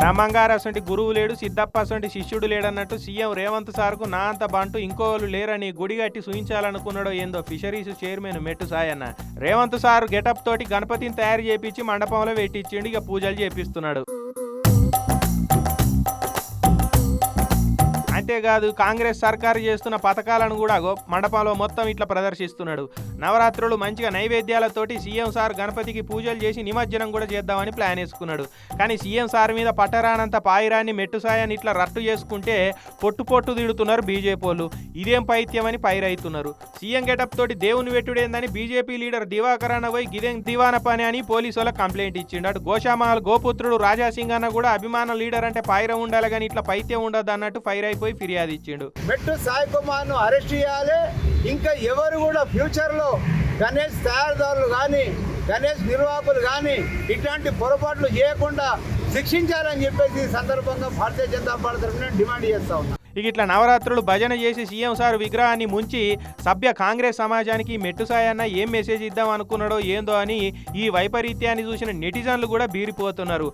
బ్రహ్మంగారు అసంటి గురువు లేడు, సిద్ధప్ప అసంటి శిష్యుడు లేడన్నట్టు సీఎం రేవంత్ సార్కు నా అంత బంటూ ఇంకోళ్ళు లేరని గుడిగట్టి సూచించాలనుకున్నాడో ఏందో ఫిషరీస్ చైర్మన్ మెట్టు సాయన్న. రేవంత్ సార్ గెటప్ తోటి గణపతిని తయారు చేపించి మండపంలో పెట్టించిండు, ఇక పూజలు చేపిస్తున్నాడు. అంతేకాదు కాంగ్రెస్ సర్కారు చేస్తున్న పథకాలను కూడా మండపంలో మొత్తం ఇట్లా ప్రదర్శిస్తున్నాడు. నవరాత్రులు మంచిగా నైవేద్యాలతోటి సీఎం సార్ గణపతికి పూజలు చేసి నిమజ్జనం కూడా చేద్దామని ప్లాన్ వేసుకున్నాడు. కానీ సీఎం సార్ మీద పట్టరానంత పాయిరాన్ని మెట్టు సాయాన్ని ఇట్లా రట్టు చేసుకుంటే పొట్టు తిడుతున్నారు బీజేపీ వాళ్ళు. ఇదేం పైత్యమని పైరైతున్నారు. సీఎం గెటప్ తోటి దేవుని వెట్టుడేందని బీజేపీ లీడర్ దివాకరణ పోయి గిదేం దివాన పని అని పోలీసు వాళ్ళకి కంప్లైంట్ ఇచ్చిండు. అటు గోషామహల్ గోపుత్రుడు రాజాసింగ్ అన్న కూడా అభిమాన లీడర్ అంటే పైరం ఉండాలి కానీ ఇట్లా పైత్యం ఉండదు అన్నట్టు ఫైర్ అయిపోయి ఫిర్యాదు ఇచ్చిండు. మెట్టు సాయి కుమార్ ను అరెస్ట్ చేయాలి. ఇంకా ఎవరు కూడా ఫ్యూచర్ లో గణేష్ తయారీదారులు కానీ గణేష్ నిర్వాహకులు కానీ ఇట్లాంటి పొరపాట్లు చేయకుండా శిక్షించాలని చెప్పేసి ఈ సందర్భంగా భారతీయ జనతా పార్టీ తరఫున డిమాండ్ చేస్తా ఉన్నా. ఇక ఇట్లా నవరాత్రులు భజన చేసి సీఎం సార్ విగ్రహాన్ని ముంచి సభ్య కాంగ్రెస్ సమాజానికి మెట్టు సాయన్న ఏం మెసేజ్ ఇద్దాం అనుకున్నాడో ఏందో అని ఈ వైపరీత్యాన్ని చూసిన నెటిజన్లు కూడా బీరిపోతున్నారు.